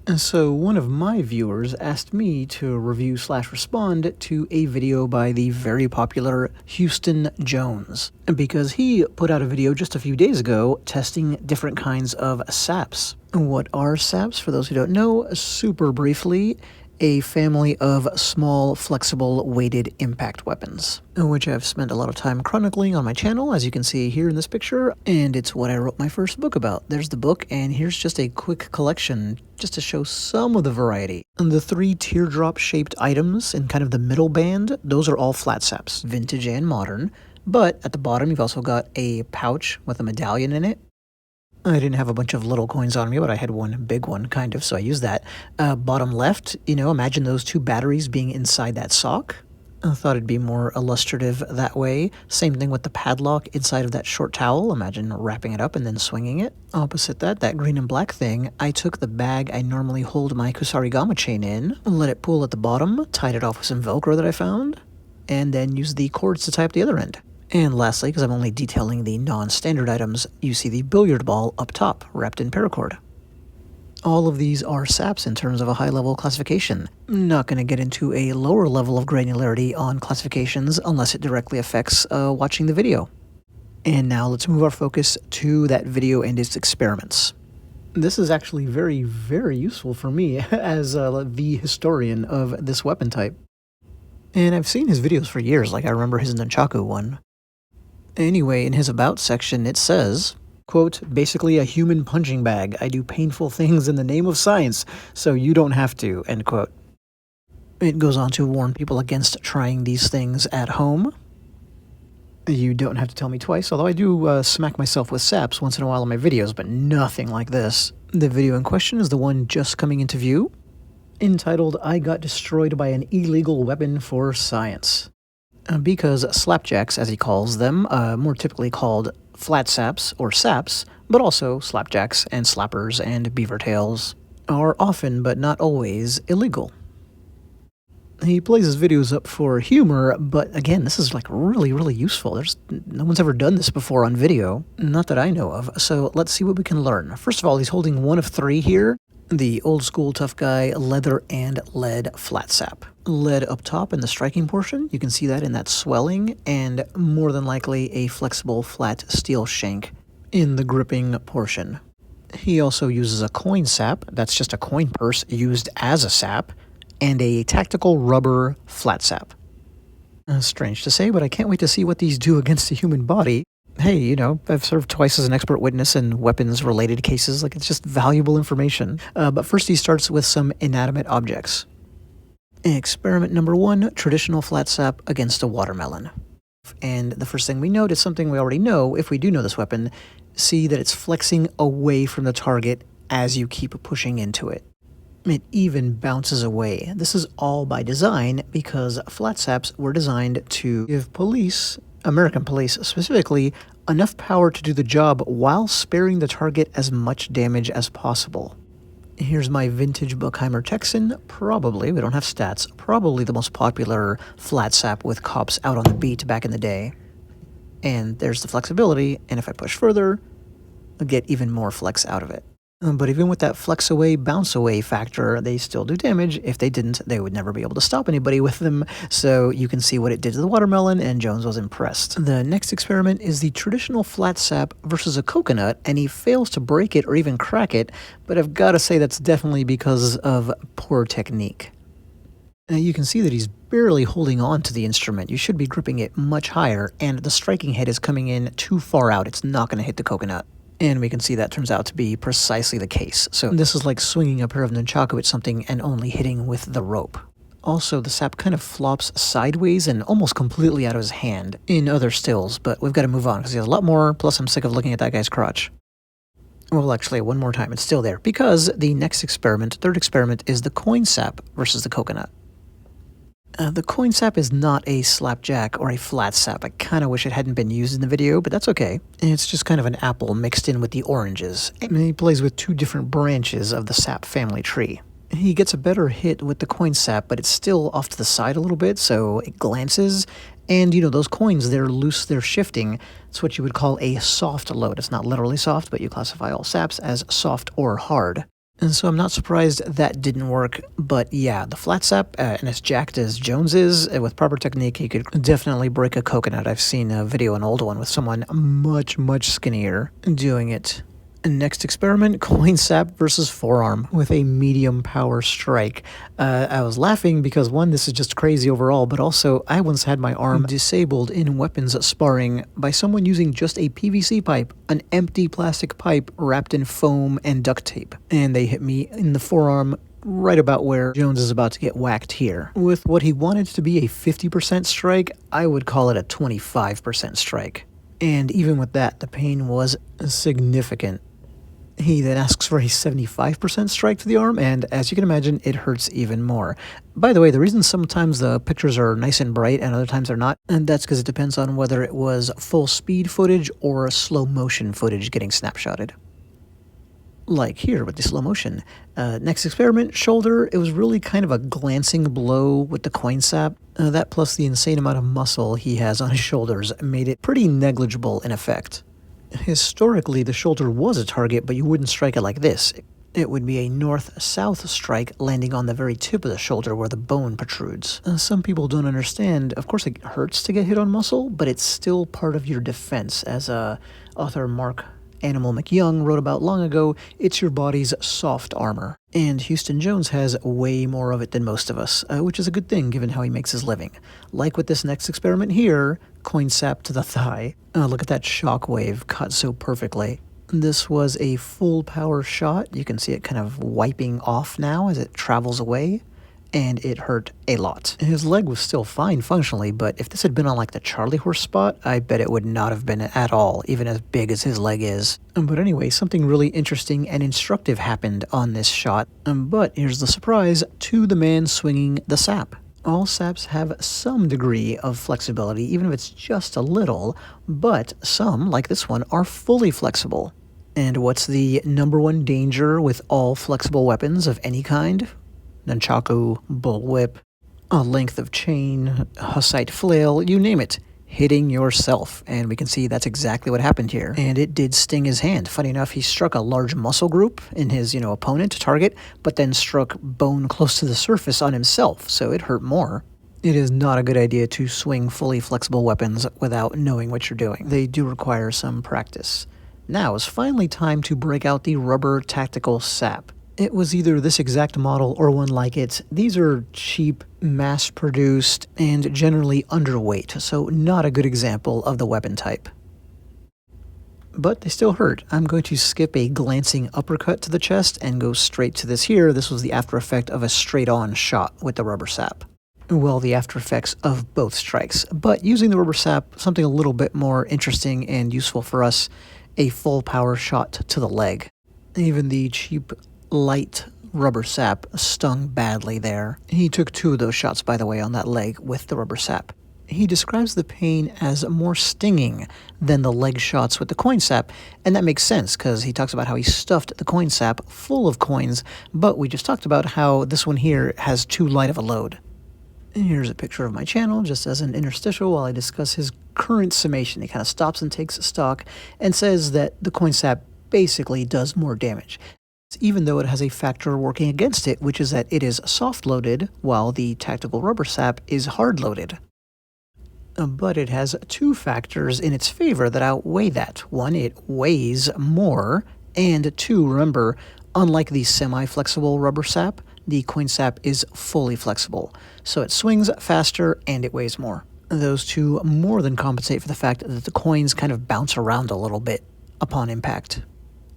And so one of my viewers asked me to review/respond to a video by the very popular Houston Jones, because he put out a video just a few days ago testing different kinds of saps. What are saps? For those who don't know, super briefly, a family of small, flexible, weighted impact weapons, which I've spent a lot of time chronicling on my channel, as you can see here in this picture, and it's what I wrote my first book about. There's the book, and here's just a quick collection just to show some of the variety. And the 3 teardrop-shaped items in kind of the middle band, those are all flat saps, vintage and modern, but at the bottom you've also got a pouch with a medallion in it. I didn't have a bunch of little coins on me, but I had one big one, kind of, so I used that. Bottom left, imagine those 2 batteries being inside that sock. I thought it'd be more illustrative that way. Same thing with the padlock inside of that short towel. Imagine wrapping it up and then swinging it. Opposite that green and black thing, I took the bag I normally hold my kusarigama chain in, let it pull at the bottom, tied it off with some Velcro that I found, and then used the cords to tie up the other end. And lastly, because I'm only detailing the non-standard items, you see the billiard ball up top, wrapped in paracord. All of these are saps in terms of a high-level classification. I'm not going to get into a lower level of granularity on classifications unless it directly affects watching the video. And now let's move our focus to that video and its experiments. This is actually very, very useful for me as the historian of this weapon type. And I've seen his videos for years, like I remember his nunchaku one. Anyway, in his About section, it says, quote, basically a human punching bag. I do painful things in the name of science, so you don't have to, end quote. It goes on to warn people against trying these things at home. You don't have to tell me twice, although I do smack myself with saps once in a while in my videos, but nothing like this. The video in question is the one just coming into view, entitled, I Got Destroyed by an Illegal Weapon for Science. Because slapjacks, as he calls them, more typically called flat saps or saps, but also slapjacks and slappers and beaver tails, are often, but not always, illegal. He plays his videos up for humor, but again, this is like really, really useful. No one's ever done this before on video, not that I know of, so let's see what we can learn. First of all, he's holding one of 3 here. The old school tough guy leather and lead flat sap. Lead up top in the striking portion, you can see that in that swelling, and more than likely a flexible flat steel shank in the gripping portion. He also uses a coin sap, that's just a coin purse used as a sap, and a tactical rubber flat sap. Strange to say, but I can't wait to see what these do against the human body. Hey, I've served twice as an expert witness in weapons-related cases, like it's just valuable information. But first he starts with some inanimate objects. Experiment number 1, traditional flat sap against a watermelon. And the first thing we note is something we already know if we do know this weapon. See that it's flexing away from the target as you keep pushing into it. It even bounces away. This is all by design because flat saps were designed to give police, American police specifically, enough power to do the job while sparing the target as much damage as possible. Here's my vintage Buckheimer Texan, probably, we don't have stats, probably the most popular flat sap with cops out on the beat back in the day. And there's the flexibility, and if I push further, I'll get even more flex out of it. But even with that flex away, bounce away factor, they still do damage. If they didn't, they would never be able to stop anybody with them. So you can see what it did to the watermelon, and Jones was impressed. The next experiment is the traditional flat sap versus a coconut, and he fails to break it or even crack it, but I've got to say that's definitely because of poor technique. You can see that he's barely holding on to the instrument. You should be gripping it much higher, and the striking head is coming in too far out. It's not going to hit the coconut. And we can see that turns out to be precisely the case. So this is like swinging a pair of nunchaku at something and only hitting with the rope. Also, the sap kind of flops sideways and almost completely out of his hand in other stills, but we've got to move on because he has a lot more, plus I'm sick of looking at that guy's crotch. Well, actually, one more time, it's still there, because the next experiment, 3rd experiment, is the coin sap versus the coconut. The coin sap is not a slapjack or a flat sap. I kind of wish it hadn't been used in the video, but that's okay. It's just kind of an apple mixed in with the oranges. And he plays with 2 different branches of the sap family tree. He gets a better hit with the coin sap, but it's still off to the side a little bit, so it glances. And, those coins, they're loose, they're shifting. It's what you would call a soft load. It's not literally soft, but you classify all saps as soft or hard. And so I'm not surprised that didn't work, but yeah, the flat sap, and as jacked as Jones is, with proper technique, he could definitely break a coconut. I've seen a video, an old one, with someone much, much skinnier doing it. Next experiment, coin sap versus forearm with a medium power strike. I was laughing because one, this is just crazy overall, but also I once had my arm disabled in weapons sparring by someone using just a PVC pipe, an empty plastic pipe wrapped in foam and duct tape. And they hit me in the forearm right about where Jones is about to get whacked here. With what he wanted to be a 50% strike, I would call it a 25% strike. And even with that, the pain was significant. He then asks for a 75% strike to the arm, and as you can imagine, it hurts even more. By the way, the reason sometimes the pictures are nice and bright and other times they're not, and that's because it depends on whether it was full speed footage or slow motion footage getting snapshotted. Like here with the slow motion. Next experiment, shoulder. It was really kind of a glancing blow with the coin sap. That plus the insane amount of muscle he has on his shoulders made it pretty negligible in effect. Historically, the shoulder was a target, but you wouldn't strike it like this. It would be a north-south strike landing on the very tip of the shoulder where the bone protrudes. Some people don't understand. Of course, it hurts to get hit on muscle, but it's still part of your defense. As author Mark Animal McYoung wrote about long ago, it's your body's soft armor. And Houston Jones has way more of it than most of us, which is a good thing given how he makes his living. Like with this next experiment here, coin sap to the thigh. Look at that shockwave cut so perfectly. This was a full power shot. You can see it kind of wiping off now as it travels away. And it hurt a lot. His leg was still fine functionally, but if this had been on like the Charlie horse spot, I bet it would not have been at all, even as big as his leg is. But anyway, something really interesting and instructive happened on this shot. But here's the surprise to the man swinging the sap. All saps have some degree of flexibility, even if it's just a little, but some, like this one, are fully flexible. And what's the number one danger with all flexible weapons of any kind? Nunchaku, bullwhip, a length of chain, Hussite flail, you name it, hitting yourself. And we can see that's exactly what happened here. And it did sting his hand. Funny enough, he struck a large muscle group in his, opponent target, but then struck bone close to the surface on himself, so it hurt more. It is not a good idea to swing fully flexible weapons without knowing what you're doing. They do require some practice. Now it's finally time to break out the rubber tactical sap. It was either this exact model or one like it. These are cheap, mass-produced, and generally underweight, so not a good example of the weapon type. But they still hurt. I'm going to skip a glancing uppercut to the chest and go straight to this here. This was the after effect of a straight-on shot with the rubber sap. Well, the after effects of both strikes. But using the rubber sap, something a little bit more interesting and useful for us, a full power shot to the leg. Even the cheap light rubber sap stung badly there. He took 2 of those shots, by the way, on that leg with the rubber sap. He describes the pain as more stinging than the leg shots with the coin sap, and that makes sense because he talks about how he stuffed the coin sap full of coins, but we just talked about how this one here has too light of a load. And here's a picture of my channel just as an interstitial while I discuss his current summation. He kind of stops and takes stock and says that the coin sap basically does more damage, even though it has a factor working against it, which is that it is soft-loaded, while the tactical rubber sap is hard-loaded. But it has 2 factors in its favor that outweigh that. 1, it weighs more, and 2, remember, unlike the semi-flexible rubber sap, the coin sap is fully flexible, so it swings faster and it weighs more. Those 2 more than compensate for the fact that the coins kind of bounce around a little bit upon impact.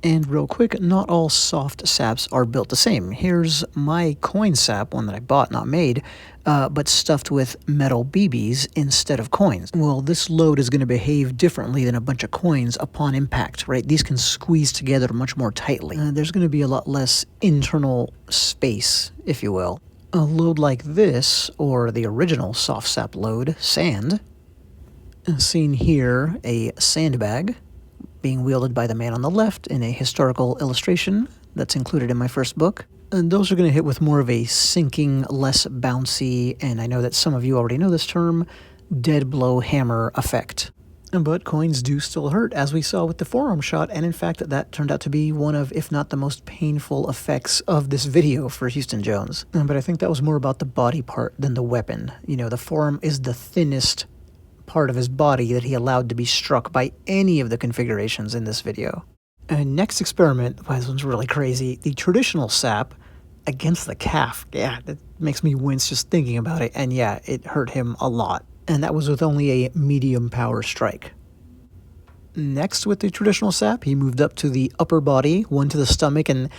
And real quick, not all soft saps are built the same. Here's my coin sap, one that I bought, not made, but stuffed with metal BBs instead of coins. Well, this load is going to behave differently than a bunch of coins upon impact, right? These can squeeze together much more tightly. There's going to be a lot less internal space, if you will. A load like this, or the original soft sap load, sand, seen here, a sandbag, being wielded by the man on the left in a historical illustration that's included in my first book. And those are going to hit with more of a sinking, less bouncy, and I know that some of you already know this term, dead blow hammer effect. But coins do still hurt, as we saw with the forearm shot, and in fact, that turned out to be one of, if not the most painful effects of this video for Houston Jones. But I think that was more about the body part than the weapon. You know, the forearm is the thinnest part of his body that he allowed to be struck by any of the configurations in this video. And next experiment, wow, this one's really crazy, the traditional sap against the calf. Yeah, that makes me wince just thinking about it, and yeah, it hurt him a lot. And that was with only a medium power strike. Next, with the traditional sap, he moved up to the upper body, one to the stomach, and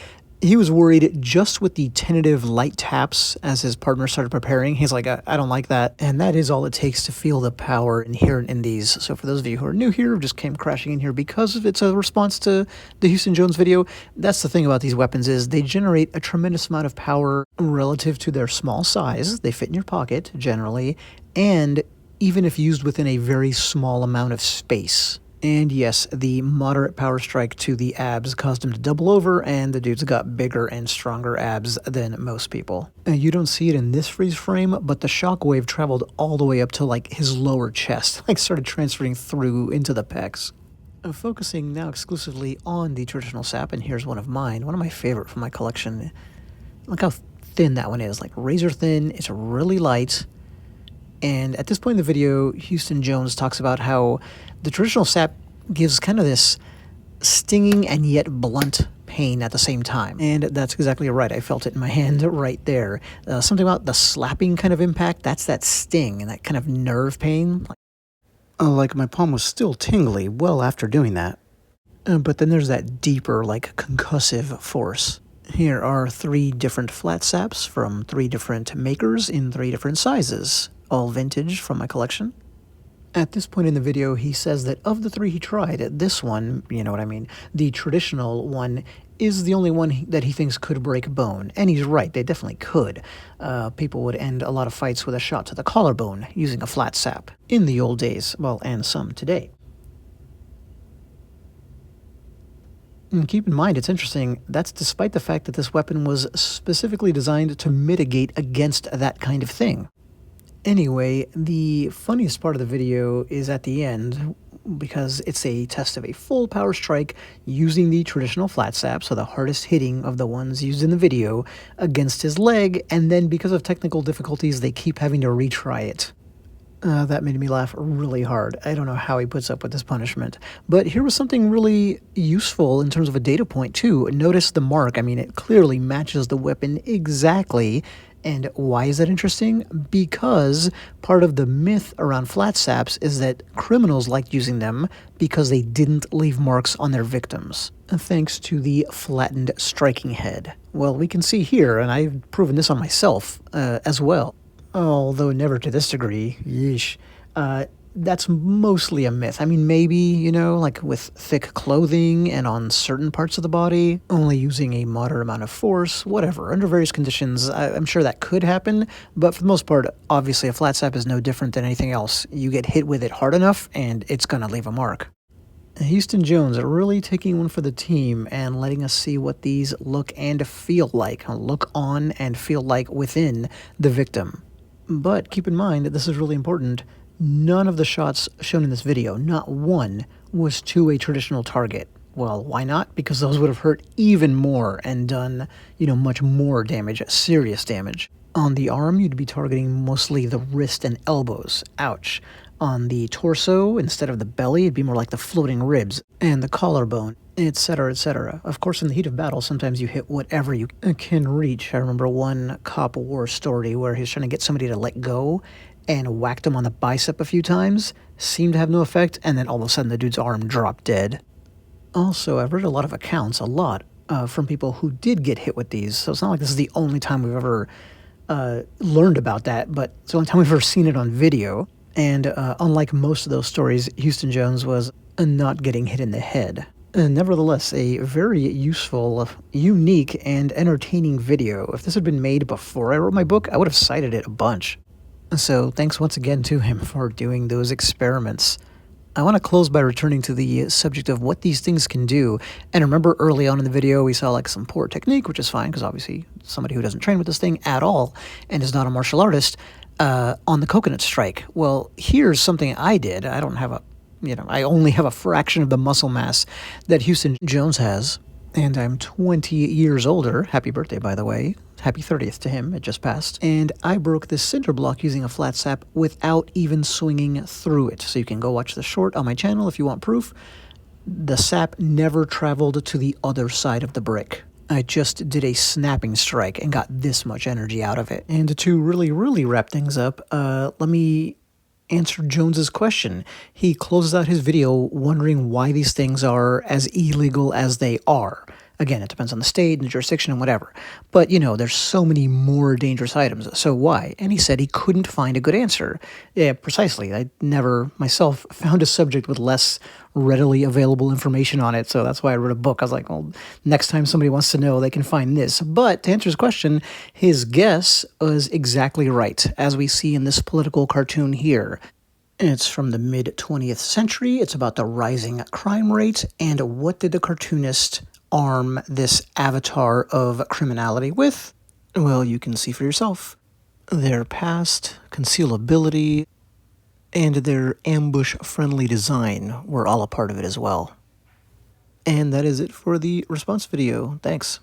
he was worried just with the tentative light taps as his partner started preparing. He's like, I don't like that. And that is all it takes to feel the power inherent in these. So for those of you who are new here, who just came crashing in here because it's a response to the Houston Jones video, that's the thing about these weapons is they generate a tremendous amount of power relative to their small size. They fit in your pocket, generally, and even if used within a very small amount of space. And yes, the moderate power strike to the abs caused him to double over, and the dude's got bigger and stronger abs than most people. And you don't see it in this freeze frame, but the shockwave traveled all the way up to like his lower chest, like started transferring through into the pecs. Focusing now exclusively on the traditional sap, and here's one of my favorite from my collection. Look how thin that one is, like razor thin, it's really light. And at this point in the video, Houston Jones talks about how the traditional sap gives kind of this stinging and yet blunt pain at the same time. And that's exactly right. I felt it in my hand right there. Something about the slapping kind of impact, that's that sting and that kind of nerve pain. Like my palm was still tingly well after doing that. But then there's that deeper, like concussive force. Here are 3 different flat saps from 3 different makers in 3 different sizes, all vintage from my collection. At this point in the video, he says that of the 3 he tried, this one, you know what I mean, the traditional one, is the only one that he thinks could break bone. And he's right, they definitely could. People would end a lot of fights with a shot to the collarbone using a flat sap in the old days, well, and some today. And keep in mind, it's interesting, that's despite the fact that this weapon was specifically designed to mitigate against that kind of thing. Anyway, the funniest part of the video is at the end, because it's a test of a full power strike using the traditional flat sap, so the hardest hitting of the ones used in the video, against his leg, and then because of technical difficulties, they keep having to retry it. That made me laugh really hard. I don't know how he puts up with this punishment. But here was something really useful in terms of a data point, too. Notice the mark. I mean, it clearly matches the weapon exactly. And why is that interesting? Because part of the myth around flat saps is that criminals liked using them because they didn't leave marks on their victims, thanks to the flattened striking head. Well, we can see here, and I've proven this on myself as well. Although never to this degree, yeesh. That's mostly a myth. I mean, maybe, you know, like with thick clothing and on certain parts of the body, only using a moderate amount of force, whatever. Under various conditions, I'm sure that could happen, but for the most part, obviously a flat sap is no different than anything else. You get hit with it hard enough, and it's gonna leave a mark. Houston Jones are really taking one for the team and letting us see what these look and feel like, look on and feel like within the victim. But keep in mind that this is really important. None of the shots shown in this video, not one, was to a traditional target. Well, why not? Because those would have hurt even more and done, much more damage, serious damage. On the arm, you'd be targeting mostly the wrist and elbows. Ouch. On the torso, instead of the belly, it'd be more like the floating ribs and the collarbone, etc., etc. Of course, in the heat of battle, sometimes you hit whatever you can reach. I remember one cop war story where he was trying to get somebody to let go and whacked him on the bicep a few times, seemed to have no effect, and then all of a sudden the dude's arm dropped dead. Also, I've read a lot of accounts, from people who did get hit with these, so it's not like this is the only time we've ever learned about that, but it's the only time we've ever seen it on video. And unlike most of those stories, Houston Jones was not getting hit in the head. Nevertheless, a very useful, unique, and entertaining video. If this had been made before I wrote my book, I would have cited it a bunch. So thanks once again to him for doing those experiments. I want to close by returning to the subject of what these things can do. And remember early on in the video we saw some poor technique, which is fine because obviously somebody who doesn't train with this thing at all and is not a martial artist on the coconut strike. Well, here's something I did. I don't have a I only have a fraction of the muscle mass that Houston Jones has, and I'm 20 years older. Happy birthday, by the way. Happy 30th to him. It just passed. And I broke this cinder block using a flat sap without even swinging through it. So you can go watch the short on my channel if you want proof. The sap never traveled to the other side of the brick. I just did a snapping strike and got this much energy out of it. And to really, really wrap things up, let me answer Jones's question. He closes out his video wondering why these things are as illegal as they are. Again, it depends on the state and the jurisdiction and whatever. But, there's so many more dangerous items. So why? And he said he couldn't find a good answer. Yeah, precisely. I never myself found a subject with less readily available information on it. So that's why I wrote a book. I was like, well, next time somebody wants to know, they can find this. But to answer his question, his guess was exactly right, as we see in this political cartoon here. It's from the mid-20th century. It's about the rising crime rate. And what did the cartoonist arm this avatar of criminality with? Well, you can see for yourself. Their past, concealability, and their ambush-friendly design were all a part of it as well. And that is it for the response video. Thanks.